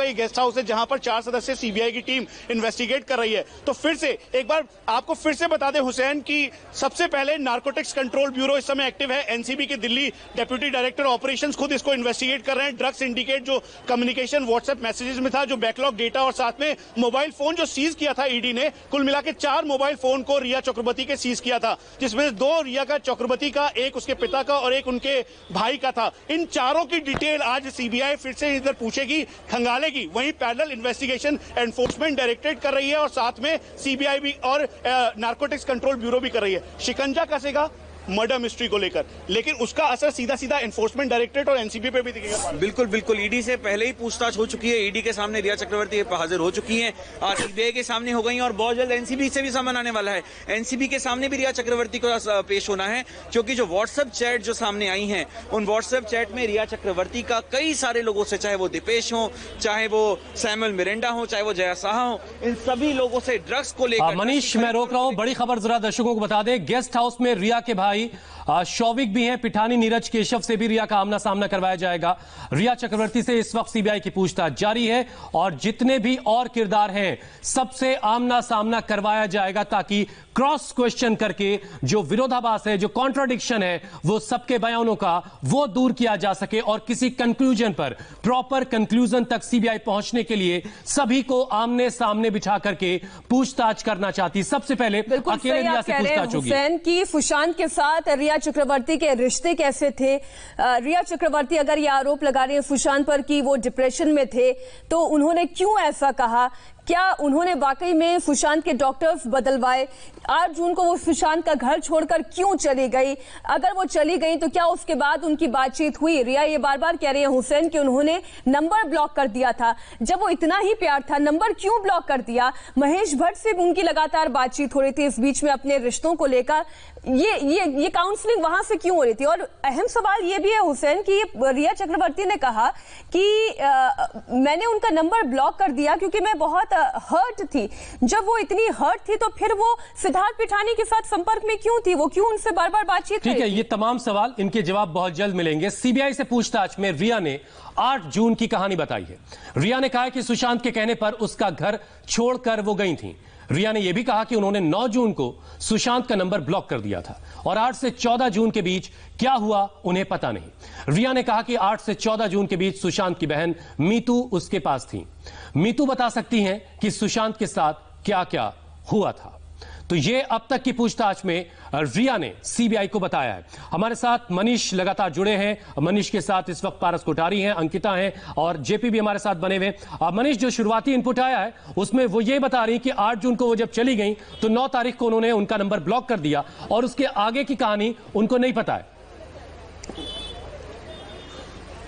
ये guest house है जहां पर 4 सदस्य सीबीआई की टीम इन्वेस्टिगेट कर रही है। तो फिर से एक बार आपको फिर से बता दें हुसैन कि सबसे पहले नारकोटिक्स कंट्रोल ब्यूरो इस समय एक्टिव है। एनसीबी के दिल्ली डेप्यूटी डायरेक्टर ऑपरेशंस खुद इसको इन्वेस्टिगेट कर रहे हैं। ड्रग सिंडिकेट जो कम्युनिकेशन व्हाट्सएप मैसेजेस में था, जो बैकलॉग डेटा और साथ में मोबाइल फोन जो सीज किया था ईडी ने, कुल मिला के 4 मोबाइल फोन को रिया चक्रवर्ती के सीज किया था, जिसमें 2 रिया का चक्रवर्ती का, एक उसके पिता का और एक उनके भाई का था। इन चारों की डिटेल आज सीबीआई फिर से इधर पूछेगी, खंगालेगी। वहीं पैरेलल इन्वेस्टिगेशन एनफोर्समेंट डायरेक्टरेट कर रही है और साथ में सीबीआई भी और नारकोटिक्स कंट्रोल ब्यूरो भी कर रही है। शिकंजा कसेगा मर्डर मिस्ट्री को लेकर, लेकिन उसका असर सीधा सीधा एनफोर्समेंट डायरेक्टरेट और एनसीबी पे भी दिखेगा। बिल्कुल बिल्कुल, ईडी से पहले ही पूछताछ हो चुकी है। ईडी के सामने रिया चक्रवर्ती हाजिर हो चुकी हैं, सीबीआई के सामने हो गई और बहुत जल्द एनसीबी से भी सामने आने वाला है। एनसीबी के सामने भी रिया चक्रवर्ती को पेश होना है, क्योंकि जो व्हाट्सएप चैट जो सामने आई हैं, उन व्हाट्सएप चैट में रिया चक्रवर्ती का कई सारे लोगों से, चाहे वो दीपेश हो, चाहे वो सैमुअल मिरेंडा हो, चाहे वो जया साहा हो, इन सभी लोगों से ड्रग्स को लेकर। मनीष, मैं रोक रहा हूं, बड़ी खबर जरा दर्शकों को बता दें। गेस्ट हाउस में रिया के भाई शौविक भी हैं, पिठानी नीरज केशव से भी रिया का आमना सामना करवाया जाएगा। रिया चक्रवर्ती से इस वक्त सीबीआई की पूछताछ जारी है और जितने भी और किरदार हैं सबसे आमना सामना करवाया जाएगा, ताकि क्रॉस क्वेश्चन करके जो विरोधाभास है, जो कॉन्ट्राडिक्शन है, वो सबके बयानों का वो दूर किया जा सके और किसी कंक्लूजन पर, प्रॉपर कंक्लूजन तक सीबीआई पहुंचने के लिए सभी को आमने सामने बिठा करके पूछताछ करना चाहती। सबसे पहले अकेले रिया से पूछताछ होगी। हुसैन की सुशांत के साथ रिया चक्रवर्ती के रिश्ते कैसे थे? रिया चक्रवर्ती अगर ये आरोप लगा रही है सुशांत पर कि वो डिप्रेशन में थे, तो उन्होंने क्यों ऐसा कहा? क्या उन्होंने वाकई में सुशांत के डॉक्टर्स बदलवाए? 8 जून को वो सुशांत का घर छोड़कर क्यों चली गई? अगर वो चली गई तो क्या उसके बाद उनकी बातचीत हुई? रिया ये बार बार कह रही है हुसैन कि उन्होंने नंबर ब्लॉक कर दिया था। जब वो इतना ही प्यार था, नंबर क्यों ब्लॉक कर दिया? महेश भट्ट से उनकी लगातार बातचीत हो रही थी इस बीच में अपने रिश्तों को लेकर। ये काउंसलिंग वहां से क्यों हो रही थी? और अहम सवाल ये भी है हुसैन कि रिया चक्रवर्ती ने कहा कि मैंने उनका नंबर ब्लॉक कर दिया क्योंकि मैं बहुत हर्ट थी। जब वो इतनी हर्ट थी तो फिर वो सिद्धार्थ पिठानी के साथ संपर्क में क्यों थी? वो क्यों उनसे बार बार बातचीत? ठीक है, ये तमाम सवाल, इनके जवाब बहुत जल्द मिलेंगे। सीबीआई से पूछताछ में रिया ने 8 जून की कहानी बताई है। रिया ने कहा कि सुशांत के कहने पर उसका घर छोड़कर वो गई थी। रिया ने यह भी कहा कि उन्होंने 9 जून को सुशांत का नंबर ब्लॉक कर दिया था और 8 से 14 जून के बीच क्या हुआ उन्हें पता नहीं। रिया ने कहा कि 8 से 14 जून के बीच सुशांत की बहन मीतू उसके पास थी। मीतू बता सकती हैं कि सुशांत के साथ क्या क्या हुआ था। तो ये अब तक की पूछताछ में रिया ने सीबीआई को बताया है। हमारे साथ मनीष लगातार जुड़े हैं। मनीष के साथ इस वक्त पारस कोठारी हैं, अंकिता हैं और जेपी भी हमारे साथ बने हुए हैं। मनीष, जो शुरुआती इनपुट आया है उसमें वो ये बता रही कि 8 जून को वो जब चली गई तो 9 तारीख को उन्होंने उनका नंबर ब्लॉक कर दिया और उसके आगे की कहानी उनको नहीं पता है।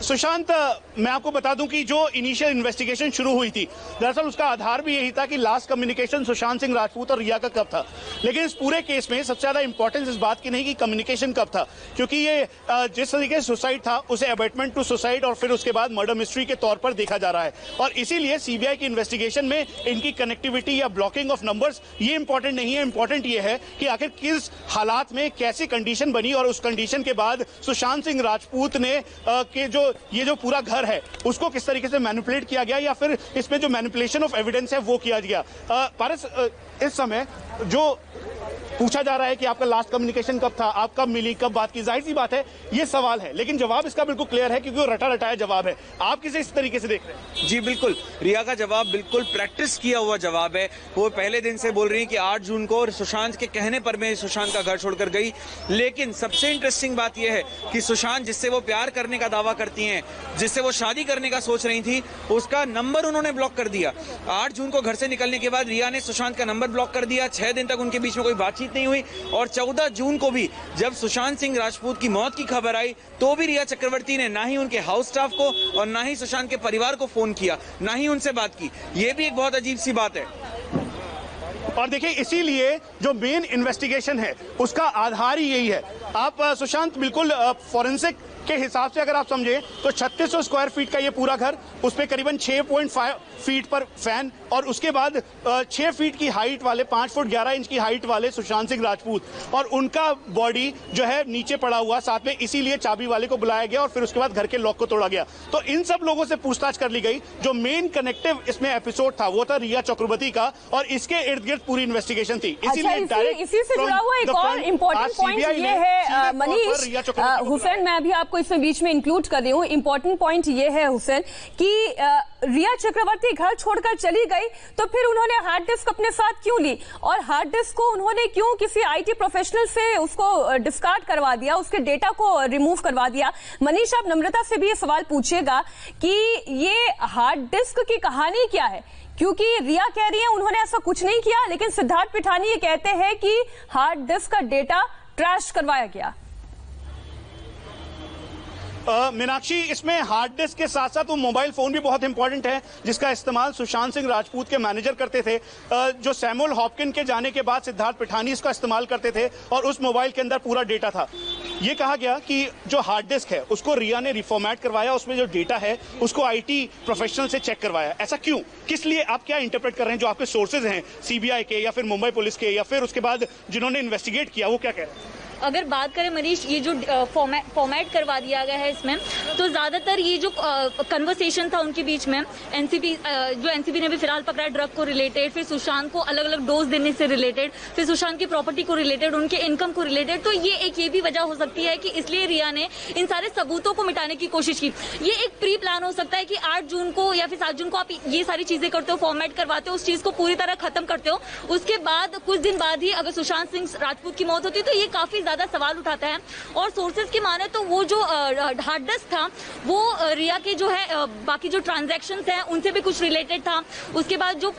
सुशांत, मैं आपको बता दूं कि जो इनिशियल इन्वेस्टिगेशन शुरू हुई थी, दरअसल उसका आधार भी यही था कि लास्ट कम्युनिकेशन सुशांत सिंह राजपूत और रिया का कब था। लेकिन इस पूरे केस में सबसे ज्यादा इंपॉर्टेंस इस बात की नहीं कि कम्युनिकेशन कब था, क्योंकि ये जिस तरीके से सुसाइड था उसे अबेटमेंट टू सुसाइड और फिर उसके बाद मर्डर मिस्ट्री के तौर पर देखा जा रहा है। और इसीलिए सीबीआई की इन्वेस्टिगेशन में इनकी कनेक्टिविटी या ब्लॉकिंग ऑफ नंबर्स ये इंपॉर्टेंट नहीं है। इंपॉर्टेंट ये है कि आखिर किस हालात में कैसी कंडीशन बनी और उस कंडीशन के बाद सुशांत सिंह राजपूत ने के जो पूरा घर है उसको किस तरीके से मैनिपुलेट किया गया या फिर इसमें जो मैनिपुलेशन ऑफ एविडेंस है वो किया गया। पारस, इस समय जो पूछा जा रहा है कि आपका लास्ट कम्युनिकेशन कब था, आप कब मिली, कब बात की, जाहिर सी बात है ये सवाल है, लेकिन जवाब इसका बिल्कुल क्लियर है क्योंकि वो रटा रटाया जवाब है। आप किसे इस तरीके से देख रहे हैं? जी बिल्कुल, रिया का जवाब बिल्कुल प्रैक्टिस किया हुआ जवाब है। वो पहले दिन से बोल रही है कि 8 जून को सुशांत के कहने पर मैं सुशांत का घर छोड़कर गई। लेकिन सबसे इंटरेस्टिंग बात यह है कि सुशांत जिससे वो प्यार करने का दावा करती हैं, जिससे वो शादी करने का सोच रही थी, उसका नंबर उन्होंने ब्लॉक कर दिया। 8 जून को घर से निकलने के बाद रिया ने सुशांत का नंबर ब्लॉक कर दिया। 6 दिन तक उनके बीच में कोई बातचीत नहीं हुई और 14 जून को भी जब सुशांत सिंह राजपूत की मौत की खबर आई तो भी रिया चक्रवर्ती ने ना ही उनके हाउस स्टाफ को और ना ही सुशांत के परिवार को फोन किया, ना ही उनसे बात की। यह भी एक बहुत अजीब सी बात है। और देखिए, इसीलिए जो मेन इन्वेस्टिगेशन है उसका आधार ही यही है। आप सुशांत बिल्कुल फॉरेंसिक के हिसाब से अगर आप समझे तो 3600 स्क्वायर फीट का ये पूरा घर, उस पर करीबन 6.5 फीट पर फैन, और उसके बाद 6 फीट की हाइट वाले, 5 फुट 11 इंच की हाइट वाले सुशांत सिंह राजपूत, और उनका बॉडी जो है नीचे पड़ा हुआ साथ में, इसीलिए चाबी वाले को बुलाया गया और फिर उसके बाद घर के लॉक को तोड़ा गया। तो इन सब लोगों से पूछताछ कर ली गई। जो मेन कनेक्टिव इसमें एपिसोड था वो था रिया चक्रवर्ती का, और इसके इर्द गिर्द पूरी इन्वेस्टिगेशन थी। इसी से जुड़ा हुआ एक और इम्पोर्टेंट पॉइंट ये है मनीष, हुसैन, मैं अभी आपको इसमें बीच में इंक्लूड कर रही हूँ। इंपॉर्टेंट पॉइंट ये है हुसैन कि रिया चक्रवर्ती घर छोड़कर चली गई तो फिर उन्होंने हार्ड डिस्क अपने साथ क्यों ली, और हार्ड डिस्क को उन्होंने क्यों किसी आईटी प्रोफेशनल से उसको डिस्कार्ड करवा दिया, उसके डेटा को रिमूव करवा दिया। मनीष, आप नम्रता से भी ये सवाल पूछिएगा कि ये हार्ड डिस्क की कहानी क्या है, क्योंकि रिया कह रही है उन्होंने ऐसा कुछ नहीं किया, लेकिन सिद्धार्थ पिठानी ये कहते हैं कि हार्ड डिस्क का डेटा ट्रैश करवाया गया। मीनाक्षी, इसमें हार्ड डिस्क के साथ साथ वो मोबाइल फोन भी बहुत इंपॉर्टेंट है जिसका इस्तेमाल सुशांत सिंह राजपूत के मैनेजर करते थे, जो सैमुअल हॉपकिन के जाने के बाद सिद्धार्थ पिठानी इसका इस्तेमाल करते थे, और उस मोबाइल के अंदर पूरा डेटा था। ये कहा गया कि जो हार्ड डिस्क है उसको रिया ने रिफॉर्मेट करवाया, उसमें जो डेटा है उसको आईटी प्रोफेशनल से चेक करवाया। ऐसा क्यों, किस लिए, आप क्या इंटरप्रेट कर रहे हैं? जो आपके सोर्सेज हैं सीबीआई के या फिर मुंबई पुलिस के या फिर उसके बाद जिन्होंने इन्वेस्टिगेट किया, वो क्या कह रहे हैं? अगर बात करें मनीष, ये जो फॉर्मेट करवा दिया गया है इसमें, तो ज़्यादातर ये जो कन्वर्सेशन था उनके बीच में, एनसीबी ने भी फिलहाल पकड़ा ड्रग को रिलेटेड, फिर सुशांत को अलग अलग डोज देने से रिलेटेड, फिर सुशांत की प्रॉपर्टी को रिलेटेड, उनके इनकम को रिलेटेड। तो ये भी वजह हो सकती है कि इसलिए रिया ने इन सारे सबूतों को मिटाने की कोशिश की। ये एक प्री प्लान हो सकता है कि 8 जून को या फिर 7 जून को आप ये सारी चीजें करते हो, फॉर्मेट करवाते हो, उस चीज को पूरी तरह खत्म करते हो, उसके बाद कुछ दिन बाद ही अगर सुशांत सिंह राजपूत की मौत होती है तो ये काफी ज्यादा सवाल उठाता है। और सोर्सेज की माने तो वो जो हार्ड डिस्क था वो रिया के जो है बाकी जो ट्रांजैक्शंस हैं उनसे भी कुछ रिलेटेड था। उसके बाद जो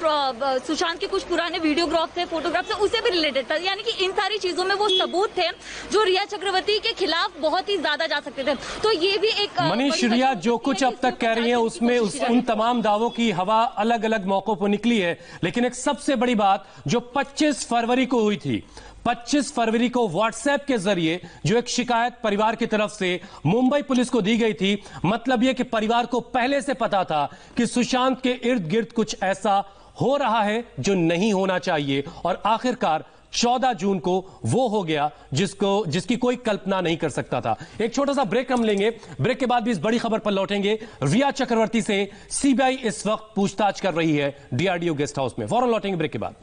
सुशांत के कुछ पुराने वीडियोग्राफ थे, फोटोग्राफ थे, उससे भी रिलेटेड था। यानी कि इन सारी चीजों में वो सबूत थे जो रिया चक्रवर्ती के खिलाफ बहुत ही ज्यादा जा सकते थे। तो ये भी एक मनीष, रिया जो कुछ अब तक कह रही है उसमें उन तमाम दावों की हवा अलग अलग मौकों पर निकली है, लेकिन एक सबसे बड़ी बात जो 25 फरवरी को हुई थी, 25 फरवरी को व्हाट्सएप के जरिए जो एक शिकायत परिवार की तरफ से मुंबई पुलिस को दी गई थी, मतलब यह कि परिवार को पहले से पता था कि सुशांत के इर्द गिर्द कुछ ऐसा हो रहा है जो नहीं होना चाहिए, और आखिरकार 14 जून को वो हो गया जिसकी कोई कल्पना नहीं कर सकता था। एक छोटा सा ब्रेक हम लेंगे, ब्रेक के बाद भी इस बड़ी खबर पर लौटेंगे। रिया चक्रवर्ती से सीबीआई इस वक्त पूछताछ कर रही है डीआरडीओ गेस्ट हाउस में। फौरन लौटेंगे ब्रेक के बाद।